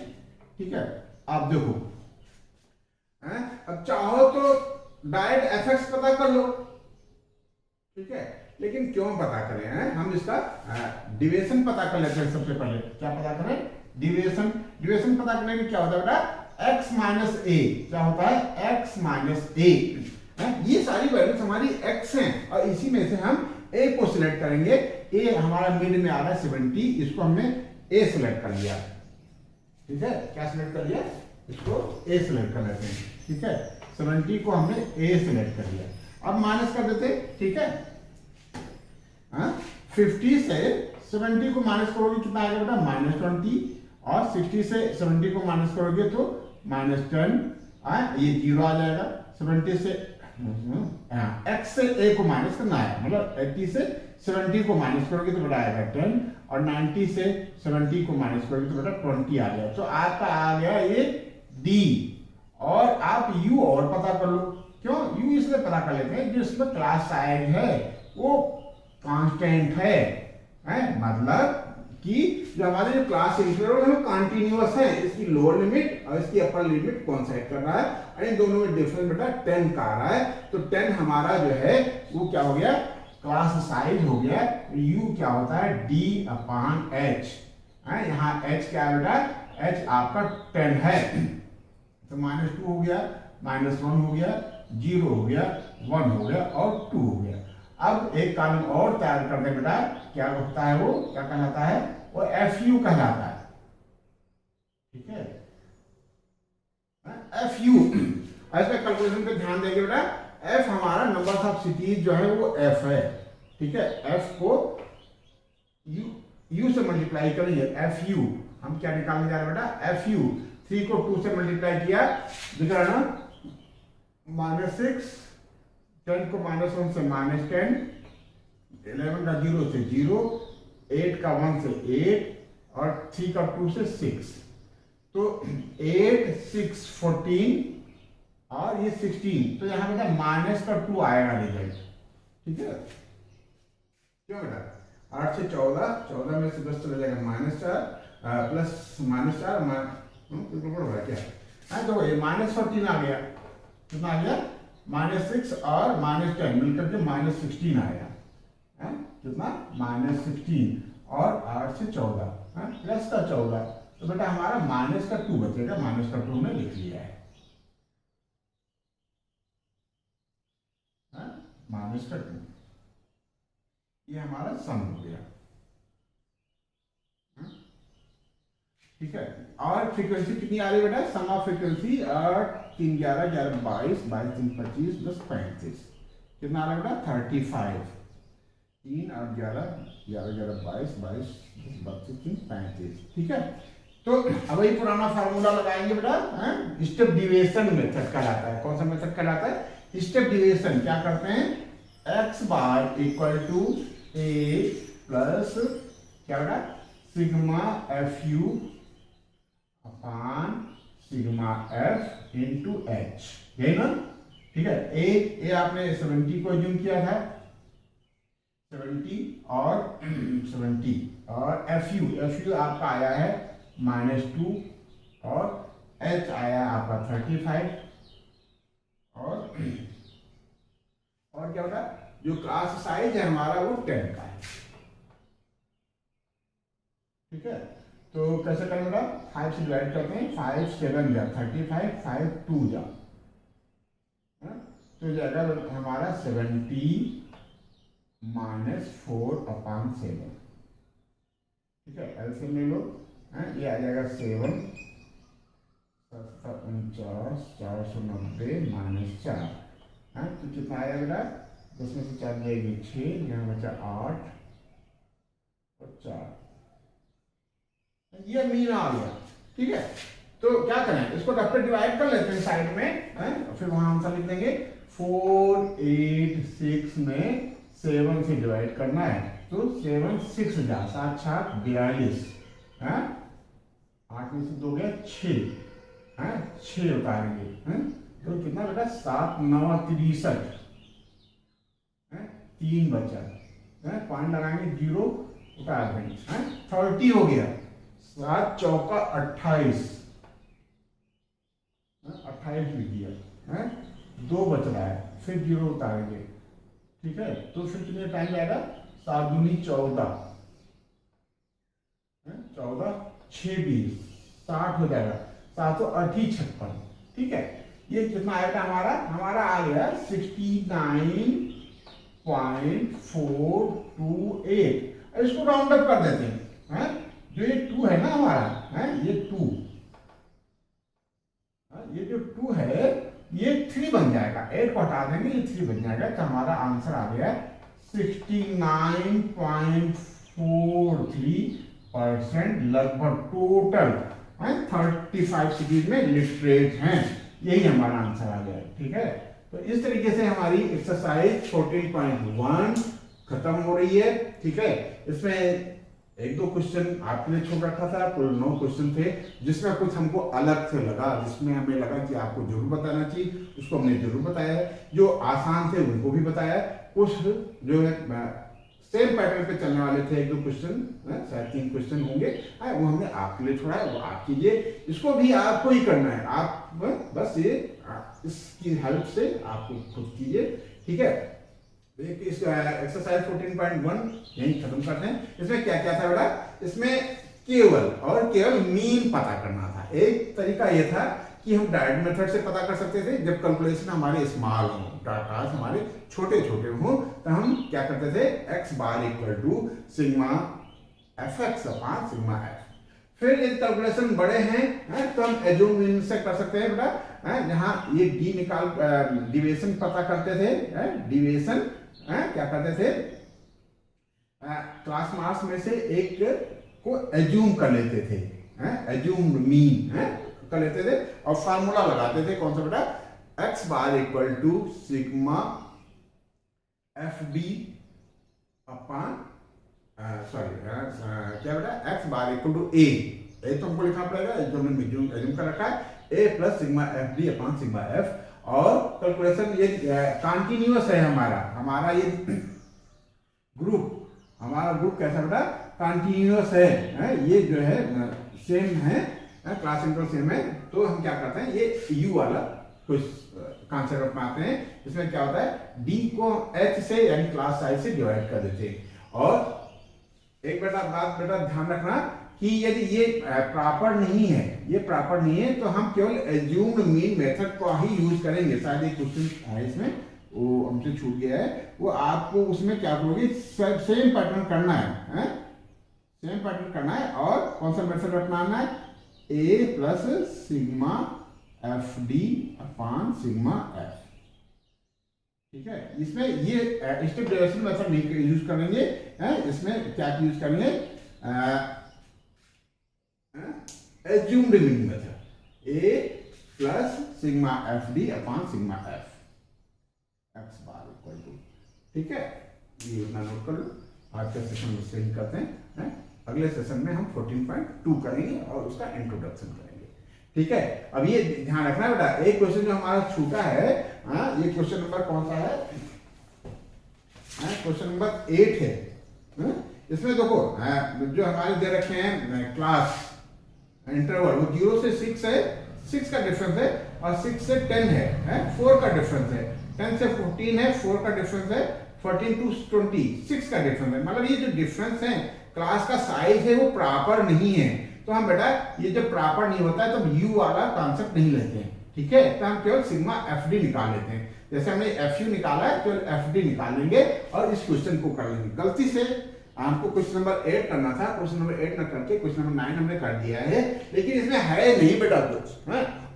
ठीक है। आप देखो, अब चाहो तो डायरेक्ट fx पता कर लो, ठीक है, लेकिन क्यों पता करें, हम इसका डिविएशन पता कर लेते हैं। सबसे पहले क्या पता करें, डिविएशन पता करने में क्या होता है बेटा, x माइनस a, क्या होता है x माइनस a, ये सारी वैल्यूज हमारी x हैं और इसी में से हम a को सिलेक्ट करेंगे। a हमारा मिड में आ रहा है 70, इसको हमने a सिलेक्ट कर लिया, ठीक है, क्या सिलेक्ट कर लिया, इसको ए सिलेक्ट कर लेते हैं। ठीक है, 70 को हमने ए सिलेक्ट कर लिया। अब माइनस कर देते, ठीक है। 50 से 70 को माइनस करोगे कितना आएगा बेटा, -20, और 60 से 70 को माइनस करोगे तो -10, ये 0 आ जाएगा। 70 से x से a को माइनस करना है, मतलब 80 से 70 को माइनस करोगे तो बेटा आएगा 10, और 90 से 70 को माइनस करोगे तो बेटा 20 आ जाएगा। तो आपका आ गया ये d, और आप u और पता कर लो। क्यों u इसलिए पता कर लेते हैं, जो इसमें क्लास साइज है वो कांस्टेंट है, मतलब कि जो हमारे जो क्लास इंटीग्रल है वो कंटीन्यूअस है। इसकी लोअर लिमिट और इसकी अपर लिमिट कौन सेट कर रहा है, और इन दोनों में डिफरेंस बेटा 10 का आ रहा है। तो 10 हमारा जो है वो क्या हो गया, क्लास साइज हो गया। u क्या होता है, d/h, यहाँ h क्या है बेटा, h आपका 10 है। तो -2 हो गया, -1 हो गया, 0 हो गया, 1 हो गया, और 2 हो गया। अब एक कानून और तैयार करते बेटा, क्या होता है, वो क्या कहलाता है, वो FU कहलाता है। ठीक है, FU। ऐसे कैलकुलेशन पे ध्यान देंगे बेटा, F हमारा नंबर ऑफ सिटीज जो है वो F है। ठीक है, F को U से मल्टीप्लाई करेंगे, FU। हम क्या निकालने जा रहे हैं बेटा, FU। 3 को 2 से मल्टीप्लाई किया, दिख रहा है ना, -6, 10 को -1 से -10, 11 का 0 से 0, 8 का 1 से 8, और 3 का 2 से 6। तो 8, 6, 14, और ये 16। तो यहाँ बेटा -2 आएगा रिजल्ट। ठीक है, क्यों बेटा, 8 से 14, 14 में से 10 चला जाएगा -4, प्लस -4, क्या, तो ये -14 आ गया। कितना आ गया, -6 और -10 मिलकर के -16 आया, कितना, -16, और 8 से 14, प्लस का 14। तो बेटा हमारा -2 बचेगा, -2 में लिख लिया है, -2। ये हमारा सम हो गया। ठीक है, और फ्रीक्वेंसी कितनी आ रही है बेटा, सम ऑफ फ्रीक्वेंसी 8, 3, 11, 11, 22, 22, 3, 25, 10, 35। कितना आ रहा है बेटा, 35। 3, 8, 11, 11, 11, 22, 22, 32, 3, 35। ठीक है, तो अब वही पुराना फार्मूला लगाएंगे बेटा, स्टेप डिविएशन मेथड कहलाता है। कौन सा मेथड कहलाता है, स्टेप डिविएशन। क्या करते हैं, x bar equal to a plus क्या बेटा, sigma FU upon sigma F into H, यही ना। ठीक है, ए आपने 70 को ज्यूम किया था, 70 और 70, और FU आपका आया है -2, और H आया आपका 35, और क्या होगा, जो क्लास साइज है हमारा वो 10 का है। ठीक है, तो कैसे करेंगे, 5 से डिवाइड करते हैं, 5 7 जा 35, 5 2 जा, तो जाएगा हमारा 70 -4/7। ठीक है, एलसीएम ले लो, ये आ जाएगा 7, 7 490 -4, तो कितना आएगा बेटा, 10 में से 4 जाएगी 6, यहाँ बचा 8 और 4, ये मीन आ गया। ठीक है, तो क्या करें, इसको रफ पे डिवाइड कर लेते हैं साइड में, फिर वहां आंसर लिख देंगे। 4, 8, 6 में 7 से डिवाइड करना है, तो 7 6 जा 7 7 42, 8 में से 2 गया 6, 6 उतारेंगे, तो कितना बेटा, 7 9 63, 3 बचा, पॉइंट लगाएंगे, 0 उतार देंगे, 30 हो गया, 7 चौका 28, 28 लिख दिया, 2 बच रहा है, फिर 0 उतारेंगे। ठीक है, तो फिर कितने टाइम जाएगा, 7 दूनी 14, 14 6 20, 60 हो जाएगा, 7 8 56। ठीक है, ये कितना आएगा हमारा आ गया 69.428। इसको राउंड अप कर देते हैं, जो ये 2 है ना हमारा, ये 2, ये जो 2 है ये 3 बन जाएगा, 8 को हटा देंगे ये 3 बन जाएगा, तो हमारा आंसर आ गया 69.43% लगभग टोटल 35 सिटीज में लिटरेट हैं, यही हमारा आंसर आ गया। ठीक है, तो इस तरीके से हमारी एक्सरसाइज 14.1 खत्म हो रही है। ठीक है, इसमें एक दो क्वेश्चन आपके लिए छोड़ रखा था, कुल 9 क्वेश्चन थे, जिसमें कुछ हमको अलग से लगा, जिसमें हमें लगा कि आपको जरूर बताना चाहिए, उसको हमने जरूर बताया है। जो आसान थे उनको भी बताया, कुछ जो है सेम पैटर्न पे चलने वाले थे, एक दो क्वेश्चन, शायद 3 क्वेश्चन होंगे, वो हमने आपके लिए छोड़ा है, वो आप कीजिए, इसको भी आपको ही करना है, आप बस ये इसकी हेल्प से आपको खुद कीजिए। ठीक है, इस एक्सरसाइज 14.1 यही खत्म करते हैं। इसमें क्या क्या था बेटा, इसमें केवल मीन पता करना था। एक तरीका यह था कि हम डायरेक्ट मेथड से पता कर सकते थे, जब कैलकुलेशन हमारे स्मॉल हो, डाटा हमारे छोटे छोटे हो, तो हम क्या करते थे, x bar equal to sigma fx upon sigma f। फिर ये कैलकुलेशन बड़े हैं तो हम एज्यूम मीन से कर सकते हैं बेटा, जहां ये डी निकाल डिविएशन पता करते थे, डिविएशन क्या करते थे, क्लास मार्क्स में से एक को एज्यूम कर लेते थे, एज्यूम्ड मीन कर लेते थे, और फार्मूला लगाते थे, कौन सा बेटा, x bar equal to sigma F D upon क्या बेटा, x bar equal to A तो हमको लिखना पड़ेगा, जो हमने एज्यूम कर रखा है, a plus sigma F D upon sigma F. और कैलकुलेशन ये कंटिन्यूअस है, हमारा ये ग्रुप कैसा बेटा, कंटिन्यूअस है, ये जो है सेम है, क्लास इंटरवल सेम है, तो हम क्या करते हैं, ये u वाला कुछ कॉन्सेप्ट अपनाते हैं। इसमें क्या होता है, d को h से यानी क्लास साइज से डिवाइड कर देते हैं। और एक बात ध्यान रखना कि यदि ये प्रॉपर नहीं है, तो हम केवल एज्यूम्ड मीन मेथड को ही यूज करेंगे। शायद एक क्वेश्चन है इसमें, वो हमसे छूट गया है, वो आपको उसमें क्या करोगे, सेम पैटर्न करना है, और कौन सा मेथड अपनाना है, a plus sigma F D upon sigma F. ठीक है, इसमें ये स्टेप डेविएशन मेथड नहीं यूज करेंगे, इसमें क्या यूज करेंगे, assumed mean method, a plus sigma F D upon sigma F, x bar equal to. ठीक है, ये नोट कर लो, आज का सेशन में से ही करते हैं, अगले सेशन में हम 14.2 करेंगे और उसका इंट्रोडक्शन करेंगे। ठीक है, अब ये ध्यान रखना बेटा, एक क्वेश्चन जो हमारा छूटा है, ये क्वेश्चन नंबर कौन सा है, क्वेश्चन नंबर 8 है। इसमें देखो जो हमारे दे रखे हैं क्लास इंटरवल, वो 0 से 6 है, 6 का डिफरेंस है, और 6 से 10 है, 4 का डिफरेंस है, 10 से 14 है, 4 का डिफरेंस है, 14 to 20 6 का डिफरेंस है। मतलब ये जो डिफरेंस है, क्लास का साइज है, वो प्रॉपर नहीं है, तो हम बेटा ये जब प्रॉपर नहीं होता है तो u वाला कॉन्सेप्ट नहीं लेते हैं। ठीक है, तो हम केवल सिग्मा एफ डी निकाल लेते हैं, जैसे हमने एफ यू निकाला है, केवल एफ डी निकाल लेंगे और इस क्वेश्चन को कर लेंगे। गलती से आपको क्वेश्चन नंबर 8 करना था, क्वेश्चन नंबर 8 न करके क्वेश्चन नंबर 9 हमने कर दिया है, लेकिन इसमें है नहीं बेटा कुछ,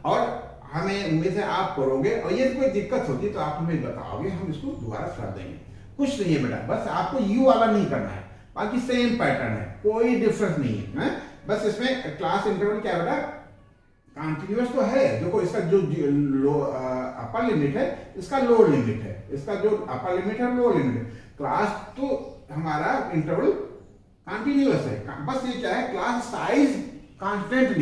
और हमें उम्मीद है आप करोगे, और ये कोई दिक्कत होती है तो आप हमें बताओगे, हम इसको दोबारा कर देंगे। कुछ नहीं है बेटा, बस आपको यू वाला नहीं करना है, बाकी सेम पैटर्न है, कोई डिफरेंस नहीं है। बस इसमें क्लास इंटरवल क्या बेटा, कंटिन्यूअस तो है, देखो इसका जो अपर लिमिट है, इसका लोअर लिमिट है, इसका जो अपर लिमिट है लोअर लिमिट है, क्लास तो हमारा इंटरवल कंटिन्यूअस है, बस ये क्या है, क्लास साइज कांस्टेंट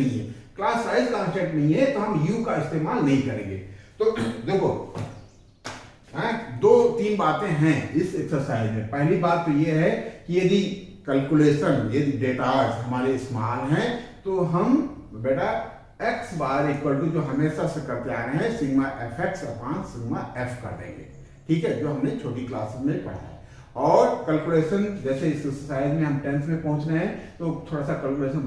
नहीं है, तो हम u का इस्तेमाल नहीं करेंगे। तो देखो 2-3 बातें हैं इस एक्सरसाइज में। पहली बात तो ये है कि यदि कैलकुलेशन, यदि डेटा हमारे स्मॉल हैं, तो हम बेटा x बार इक्वल टू जो हमेशा से करते आ रहे हैं, sigma F x upon sigma F कर देंगे। ठीक है, जो हमने छोटी क्लास में पढ़ा है। और कैलकुलेशन जैसे इस एक्सरसाइज में हम 10th में पहुंच रहे हैं, तो थोड़ा सा कैलकुलेशन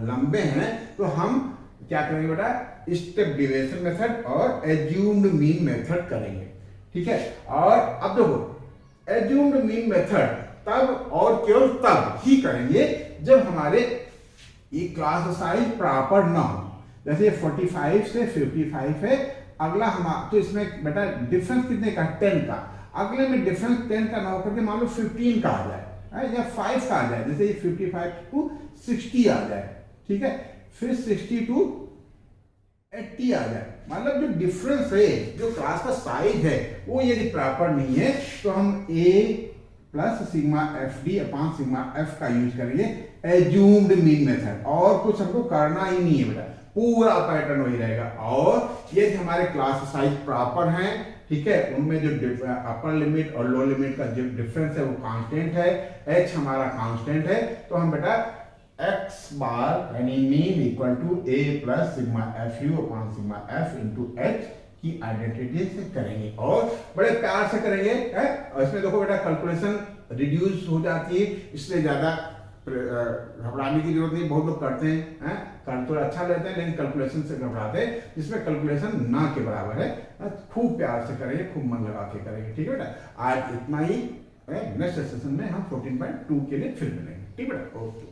लंबे हैं, तो हम क्या करेंगे बेटा, स्टेप डेविएशन मेथड और एज्यूम्ड मीन मेथड करेंगे। ठीक है, और अब देखो एज्यूम्ड मीन मेथड तब और केवल तब ही करेंगे जब हमारे ये क्लास साइज प्रॉपर ना हो। जैसे ये 45 से 55 है, अगला हम तो इसमें बेटा डिफरेंस कितने का 10 का, अगले में डिफरेंस 10 का ना होकर के मान लो 15 का आ जाए या 5 का आ जाए, जैसे ये 55 टू 60 आ जाए, ठीक है, फिर 60 टू 80 आ जाए, मतलब जो डिफरेंस है, जो क्लास का साइज है वो यदि प्रॉपर नहीं है तो हम a plus sigma F D upon sigma F का यूज करेंगे एज्यूम्ड मीन मेथड, और कुछ हमको करना ही नहीं है बेटा, पूरा पैटर्न वही रहेगा। और ये हमारे क्लास साइज प्रॉपर हैं, ठीक है, उनमें जो अपर लिमिट और लोअर लिमिट का जो डिफरेंस है वो कांस्टेंट है, h हमारा कांस्टेंट है, तो हम बेटा x बार यानी mean equal to a plus sigma F U upon sigma F into H की आइडेंटिटी से करेंगे, और बड़े प्यार से करेंगे है? और इसमें देखो बेटा कैलकुलेशन रिड्यूस हो जाती है, इसलिए ज्यादा घबराने की जरूरत नहीं, बहुत लोग करते हैं कर तो अच्छा लेते हैं लेकिन कैलकुलेशन से घबराते हैं, जिसमें कैलकुलेशन ना के बराबर है। खूब प्यार से करेंगे, खूब मन लगा के करेंगे, ठीक है बेटा। आज इतना ही, नेक्स्ट सेशन में हम 14.2 के लिए फिर मिलेंगे, ठीक है बेटा, ओके।